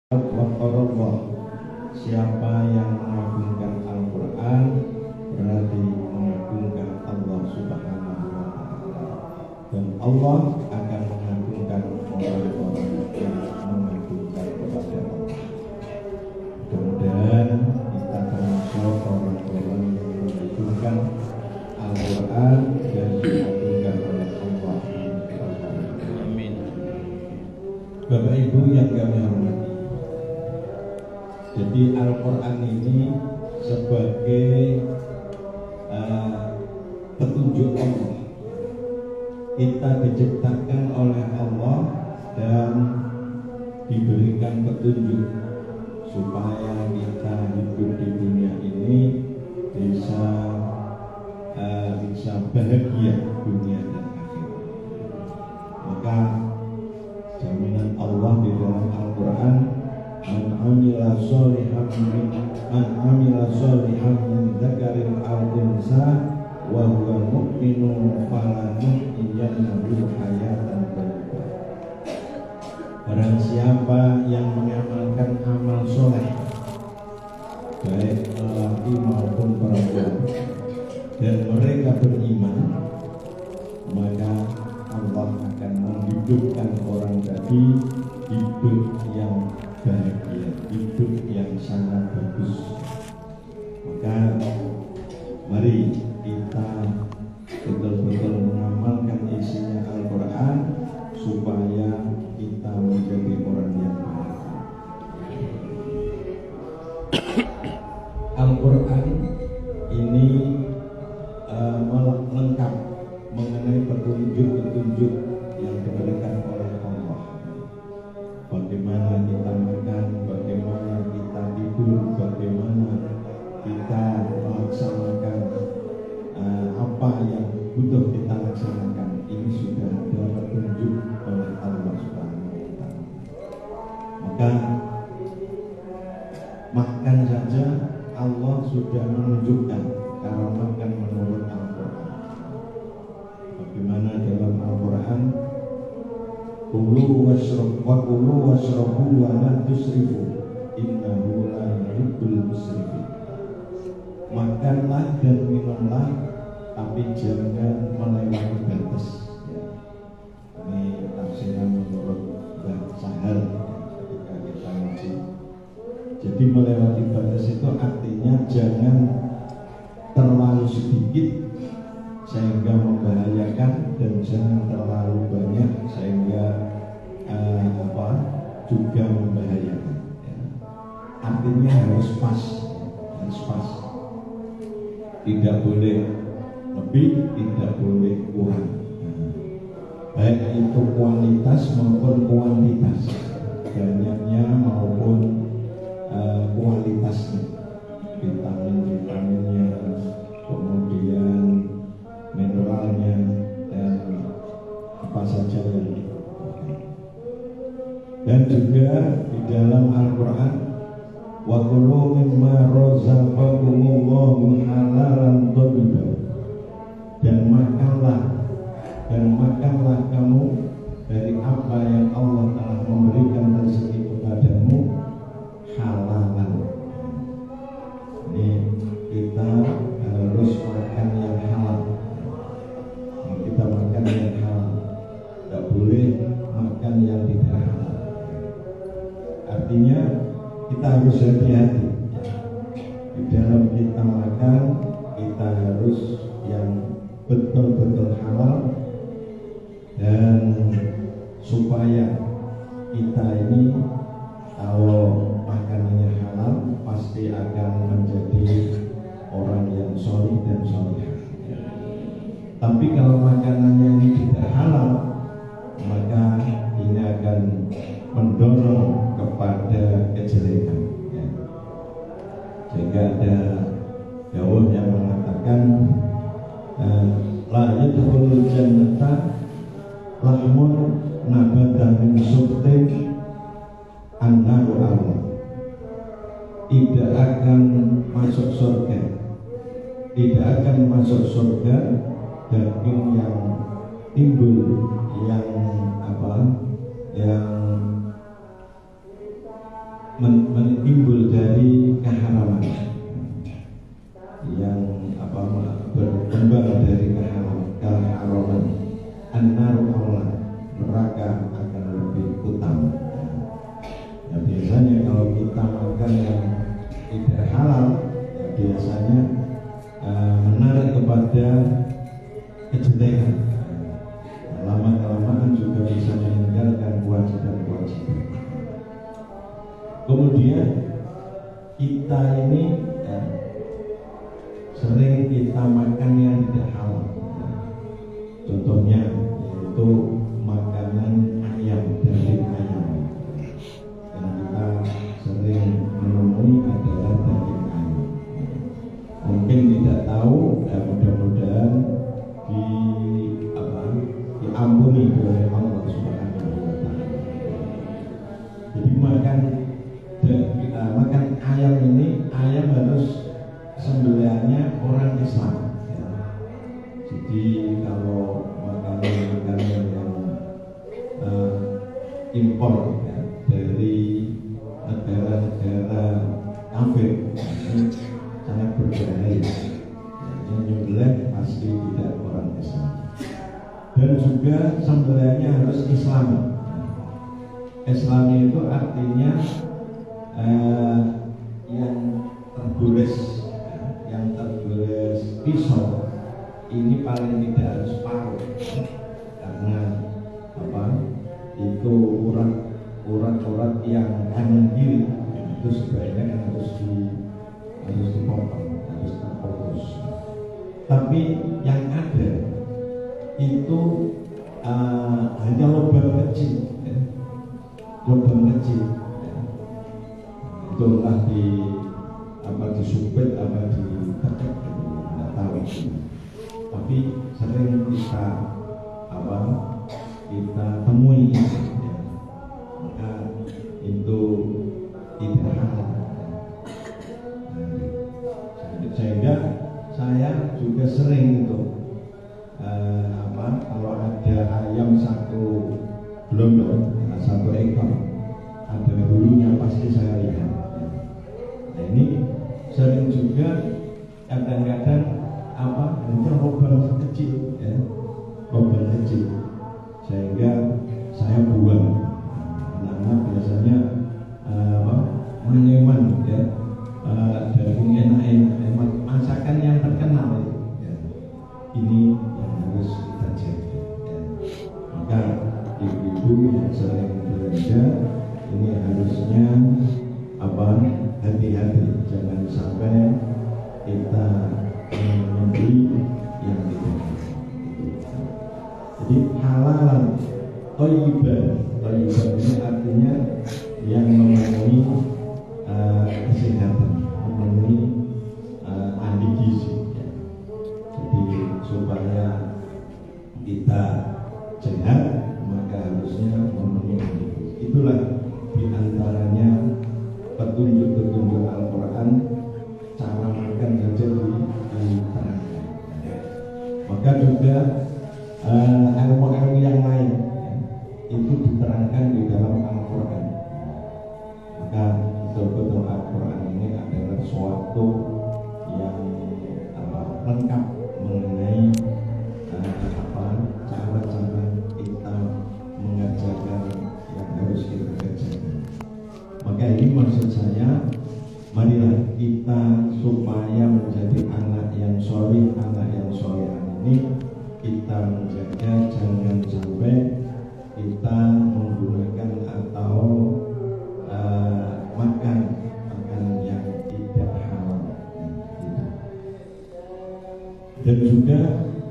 Waqarallah, siapa yang mengagungkan Al-Quran berarti mengagungkan Allah Subhanahu wa Ta'ala, dan Allah akan mengagungkan orang-orang yang mengagungkan kepada Allah. Mudah-mudahan kita termasuk orang-orang yang mengagungkan Al-Quran dan diagungkan oleh Allah. Amin. Bapak Ibu yang kami hormati, jadi Al-Quran ini sebagai petunjuk Allah. Kita diciptakan oleh Allah dan diberikan petunjuk supaya kita hidup di dunia ini bisa bahagia dunia dan akhirat. Maka jaminan Allah di dalam Al-Quran, Man amila sholihan min dzakarin aw unsa wa huwa mu'minun falanuhyiyannahu hayatan thayyibah. Barang siapa yang mengamalkan amal soleh, baik lelaki maupun perempuan, dan mereka beriman, maka Allah akan menghidupkan orang tadi hidup yang bahagia, hidup yang sangat bagus. Maka mari kita betul-betul mengamalkan isinya Al-Quran supaya kita menjadi orang yang bahagia. Al-Quran ini lengkap mengenai petunjuk-petunjuk yang diberikan oleh Allah. Bagaimana kita makan, bagaimana kita tidur, bagaimana kita melaksanakan apa yang butuh kita laksanakan. Ini sudah ada petunjuk oleh Allah Subhanahu wa Ta'ala. Maka makan saja Allah sudah menunjukkan cara makan menurut Al-Quran. Bagaimana dalam Al-Quran, Kulu washrabu wa la tusrifu innahu la yuhibbul musrifin. Makanlah dan minumlah, tapi jangan melewati batas. Ini tafsiran menurut Mbah Sahal ketika kita ngaji. Jadi melewati batas itu artinya jangan terlalu sedikit sehingga membahayakan, dan jangan terlalu banyak sehingga juga membahayakan. Artinya harus pas, tidak boleh lebih, tidak boleh kurang. Baik itu kualitas maupun kuantitas, banyaknya maupun kualitasnya, vitaminnya, kemudian mineralnya, dan apa saja yang diperlukan. Dan juga di dalam Al-Quran, wa kulu mimma razaqakumullahu halalan thayyiban, dan makanlah kamu dari apa yang Allah telah memberikan rezeki kepadamu halalan. Ini kita harus makan yang halal. Kita makan yang halal, tidak boleh makan yang tidak halal. Artinya kita harus hati-hati di dalam kita makan. Kita harus yang betul-betul halal, dan supaya kita ini kalau makanannya halal pasti akan menjadi orang yang solih dan solihah. Tapi kalau makanannya ini tidak halal, maka ini akan mendorong kepada kejelekan. Sehingga ada dawuh yang mengatakan, la yadkhulul jannata lahmun nabata min subtin annahu Allah. Tidak akan masuk surga, daging yang timbul, yang timbul dari keharaman yang berkembang dari keharaman an-naru aula, neraka akan lebih utama. Ya, biasanya kalau kita makan yang tidak halal, ya biasanya menarik kepada kejelekan. Lama-kelamaan juga bisa meninggalkan kewajiban-kewajiban. Kemudian kita ini sering kita makan yang tidak halal. Contohnya yaitu makanan ayam, daging ayam. Yang kita sering menemui adalah daging ayam. Mungkin tidak tahu, mudah-mudahan diampuni oleh Allah Subhanahu wa Ta'ala. Jadi makan ayam ini, ayam harus sembelihannya orang Islam. Ya. Jadi kalau makanan yang impor ya, dari negara-negara kafir ini sangat berbahaya. Yang nyembelih pasti tidak orang Islam. Dan juga sembelihannya harus Islami. Islami itu artinya yang tergores pisau ini paling tidak harus paruh, karena itu urat yang kanan kiri itu sebaiknya harus dipotong, harus terputus. Tapi yang ada itu hanya lubang kecil, ya. Lubang kecil, ya. Itu entah disupit apa ditetek, tidak tahu. Tapi sering kita temui, ya. Maka itu tidak halal. Sehingga saya juga sering itu kalau ada ayam satu gelondong, satu ekor, ada bulunya pasti saya lihat. Nah ini sering juga kadang-kadang hanya lubang kecil, ya, lubang kecil, sehingga saya buang. Karena biasanya mengeman, ya, daging enak-enak, masakan yang terkenal, ya. Ini yang harus kita jaga, ya. Maka ibu-ibu yang sering belanja ini harusnya hati-hati, jangan sampai kita membeli yang tidak. Jadi halalan thayyiban ini artinya yang memenuhi kesehatan, memenuhi ahli gizi. Jadi supaya kita sehat, maka harusnya memenuhi ahli gizi. Itulah diantaranya petunjuk-petunjuk Al-Quran, cara makan saja diterangkan. Maka juga ilmu-ilmu yang lain, ya, itu diterangkan di dalam Al-Quran. Maka betul-betul Al-Quran ini adalah suatu yang lengkap mengenai cara-cara kita mengajarkan yang harus kita kerjakan. Maka ini maksud saya, marilah kita supaya menjadi anak yang soleh, anak yang solehan ini kita menjaga jangan sampai kita menggunakan atau makan yang tidak halal. Dan juga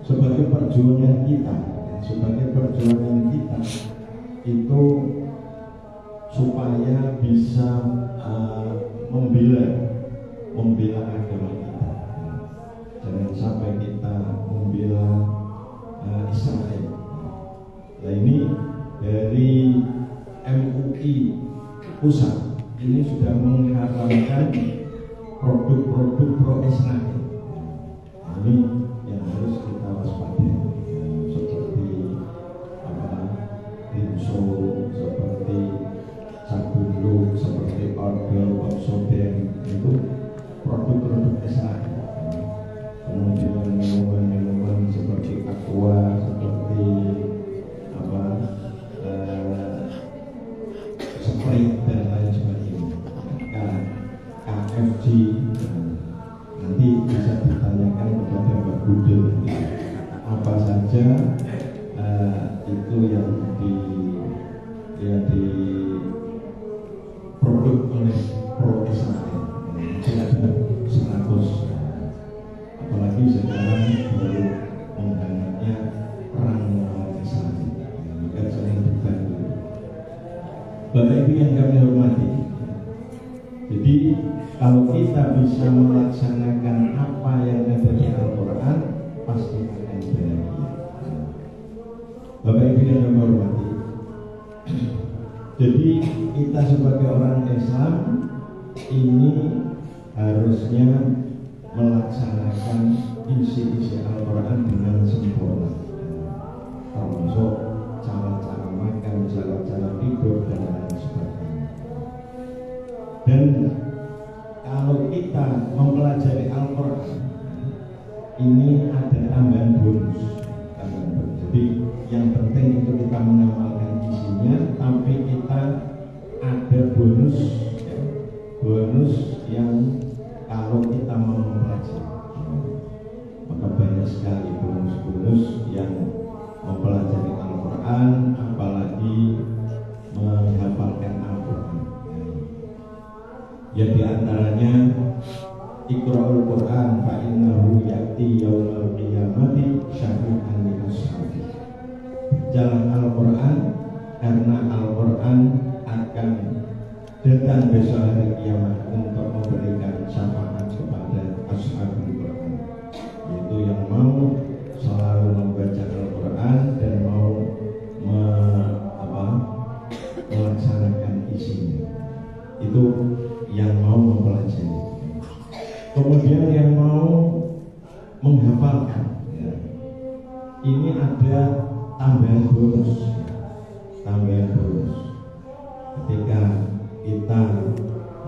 sebagai perjuangan kita itu supaya bisa membela agama kita. Jangan sampai kita membela Israel. Nah ini dari MUI pusat ini sudah mengharamkan produk-produk pro-Israel. Ini yang harus kita waspadai, seperti rinso, seperti sabun, seperti saja itu yang diproduk oleh Pro Israel. Jadi ada 100, apalagi sekarang baru menghangatnya perang melawan Israel, maka saling dibantu. Bapak Ibu yang kami hormati, jadi kalau kita bisa melaksanakan apa yang ada di Al-Quran, pasti akan bahagia. Bapak Ibu yang kami hormati, jadi kita sebagai orang Islam ini harusnya melaksanakan isi-isi Al-Quran dengan sempurna, termasuk cara-cara makan, cara-cara tidur, dan lain sebagainya. Dan kalau kita mempelajari Al-Quran, ini ada tambahan bonus. Jadi yang penting itu kita mengamalkan isinya, tapi kita ada bonus, bonus yang kalau kita mau mempelajari, maka banyak sekali bonus-bonus yang mempelajari Al-Quran, apalagi menghafalkan Al-Quran. Ya di antaranya Iqra'ul Quran fa innahu ya'ti yaumal qiyamati syafi'an li ashabi. Jalan Al-Quran karena Al-Quran akan datang besok hari kiamat untuk memberikan syafaat kepada ashabul Quran, yaitu yang mau selalu membaca Al-Quran dan mau melaksanakan isinya. Itu yang mau mempelajari. Kemudian yang mau menghafalkan, ya. Ini ada tambahan bonus, tambahan bonus. Ketika kita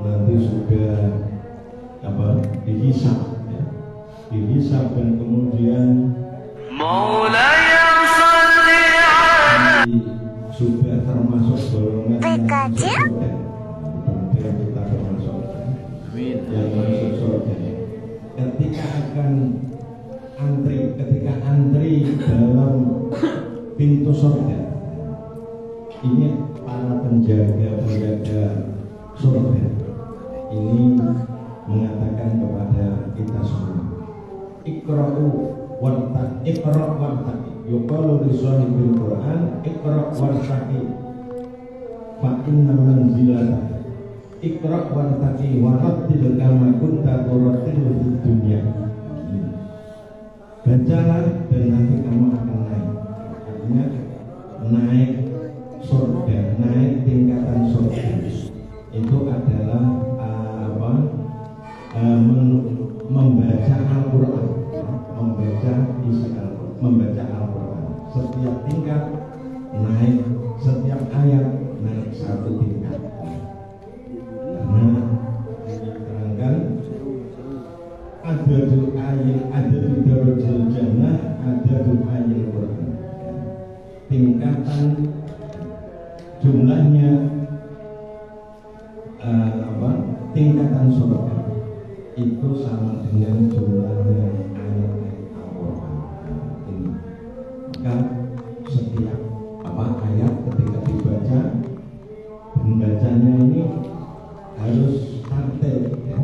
nanti sudah dihisab, ya, dihisab dan kemudian sudah termasuk golongan yang surga. Mudah-mudahan kita termasuk yang masuk surga. Ketika akan antri dalam pintu surga, ini para penjaga surga ini mengatakan kepada kita semua, Iqra'u wartaqi, Iqra' wartaqi. Yuqalu li sahibil Qur'an, Iqra' wartaqi fa inna manzilataka. Iqra' wartaqi wa rattil kama kunta turattilu fid dunya. Bacalah dan nanti kamu akan naik. Artinya naik surga, naik tingkatan surga. Itu adalah membaca Al-Quran, membaca isi Al-Quran, membaca Al-Quran. Setiap tingkat naik, setiap ayat naik satu tingkat. Karena diterangkan ada di darajul jannah, ada di ayat Quran. Tingkatan jumlahnya tingkatan surga itu sama dengan jumlahnya ayat-ayat Al-Quran. Maka setiap ayat ketika dibaca, pembacanya ini harus tartil, ya.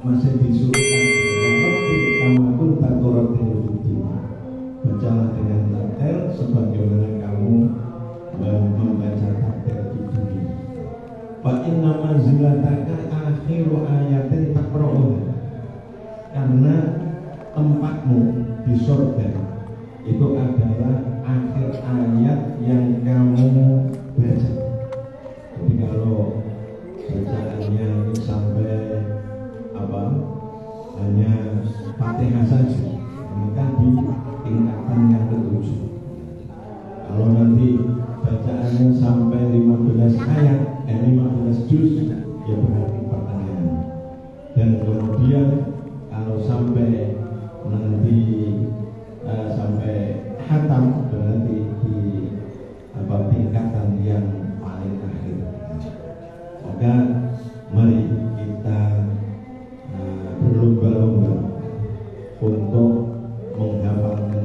masih disuruhkan kamu tatoratil budi. Bacalah dengan tartil sebagaimana kamu membaca tartil di dunia. Fa inna manzilataka akhiru ayatin taqra'uha. Karena tempatmu di surga itu adalah akhir ayat yang kamu baca. Jadi kalau bacaannya ini sampai hanya Fatihah saja, maka di tingkatan yang ke-7. Kalau nanti bacaannya sampai 15 ayat, 15 juz, ya berarti pertengahan. Dan kemudian kalau sampai nanti sampai khatam, berarti di tingkatan yang paling akhir. Maka mari kita berlomba-lomba untuk menghafalkan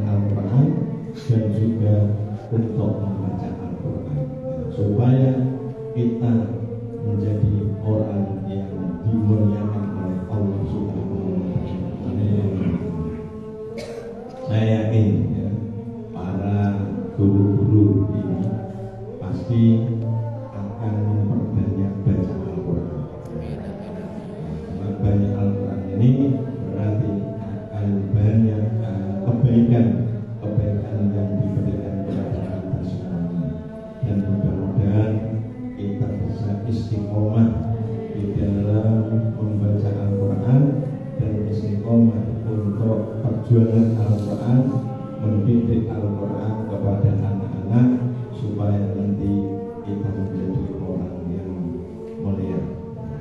menjadi orang yang dimuliakan oleh Allah Subhanahu wa Ta'ala. Saya yakin ya, para guru-guru ini pasti akan memperbanyak baca Al-Quran. Dengan banyak Al-Quran ini berarti akan banyak kebaikan yang diberikan kepada kita semuanya. Dan mudah-mudahan kita bisa istiqomah di dalam membaca Al-Quran dan istiqomah untuk perjuangan Al-Quran, mendidik Al-Quran kepada anak-anak supaya nanti kita menjadi orang yang mulia.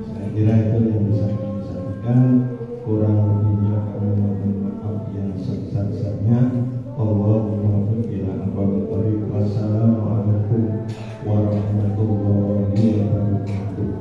Saya kira itu yang bisa kami sampaikan. Kurang lebihnya kami mohon maaf yang sebesar-besarnya. Allahumma ila aqwamit thariq. Wassalamualaikum warahmatullahi wabarakatuh.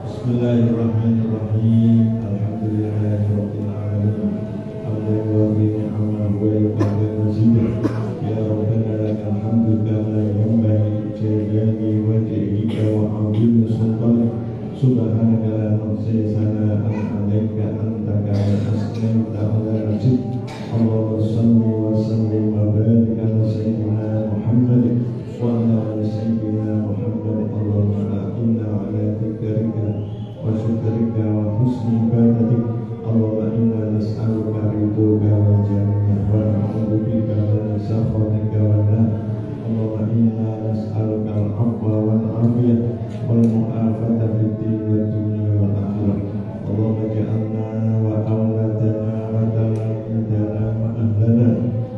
Bismillahirrahmanirrahim. Alhamdulillahirabbil alamin. Hamdan wa ni'man wa ibadah mazidah. Ya Rabbana lakal hamdu kama yanbaghi jalali wajhika wa 'azimi sultanik. Subhanaka la nuhsi sana'an 'alaika anta kama asnaita 'ala nafsik. Allahumma shalli wa sallim wa barik 'ala sayyidina Muhammad wa 'ala ali sayyidina Muhammad. Allahumma inna 'ala dzikrika wa syukrika wa husni ibadatik. Allahumma inna nas'aluka ridhoka wal jannah wa na'udzubika min sakhatika wan nar. Allahumma inna nas'aluka al-'afwa wal 'afiyah wal mu'afata fid din wad dunya wal akhirah. Allahumma ja'alna wa awladana wa talamidana wa ahlana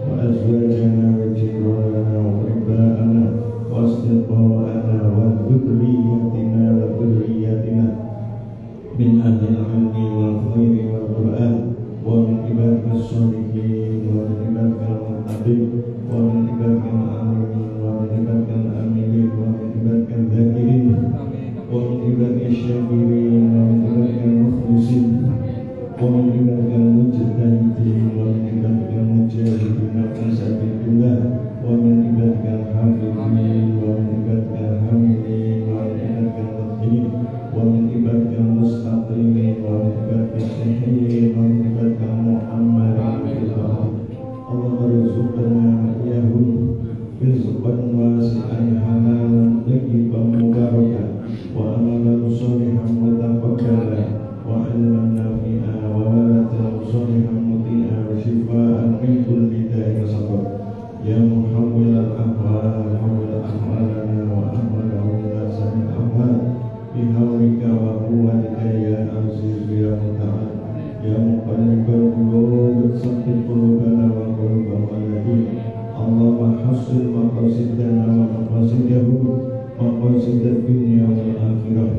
wa azwajana wa jiranana wa ibba'ana wa asdiqa'ana wa dhurriyyatina wa dhurriyyatina min ahli al-ilmi wal khairi wal Qur'an wa min ibadika as-shalihin wa min ibadika al-muttaqin wa min ibadika al-aminin wa min ibadika al-aminin wa min ibadika al-dhakirin wa min ibadika asy-syakirin wa min ibadika al-mukhlisin wa min ibadika al-mujtahidin wa min ibadika al-mujahidin fi sabilillah wa min ibadika al-hafidhin wa min ibadika al-hamidin wa min ibadika al-muhsinin wa min ibadika al-mustaqimin wa min ibadika as-sahihin wa min ibadika al-mu'ammarin fil ardh. Allahumma rizqna iyyahum rizqan wasi'an halalan thayyiban mubarakan wa amalan shalihan mutaqabbalan wa ilman nafi'an wa waladan shalihan muti'an wa shifaa'an min kulli da'in sabr. Ya muhawwilal ahwal hawwil ahwalana wa ahwalahum ila sami'il ahwal bihawlika wa quwwatika ya aziz ya muta'al ya muqallibal qulub tsabbit qulubana wa qulubal ladin. Allahumma hassil maqasidana wa maqasidahum maqasidad dunya wal akhirah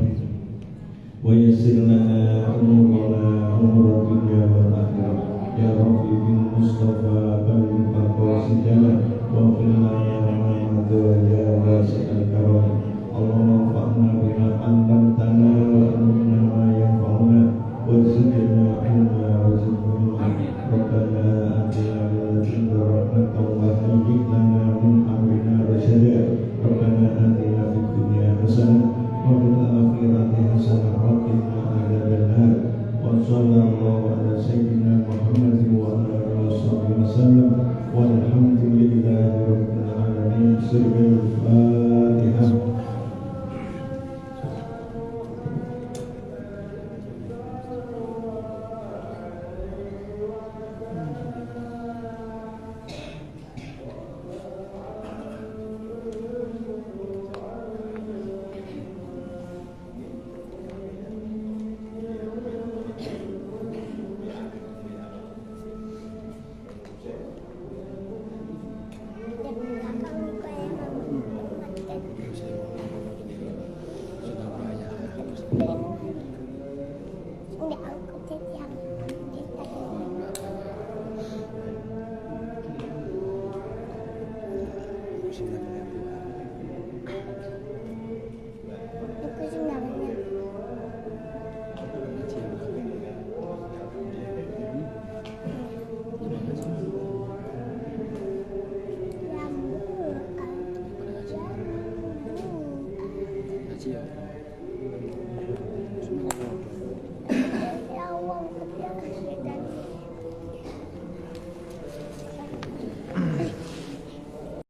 wa yassir lana umurana umurad dunya wal akhirah. Ya Rabbi bil Mustafa balil maqasidana wa qilna ya Muhammad ya wasi'al karam. Allahumma fa'na bima 'allamtana wa 'allimna ma yanfa'una wa zidna ilma wa zidna ilma. Rabbana atina min ladunka rahmatan wa hayyi' lana min amrina rashada. Rabbana atina fid dunya hasanah wa fil akhirati hasanah wa qina adzabannar. Wa sallallahu ala sayyidina Muhammad wa ala alihi wasallam walhamdulillahi rabbil alamin. Sirrul Fatihah.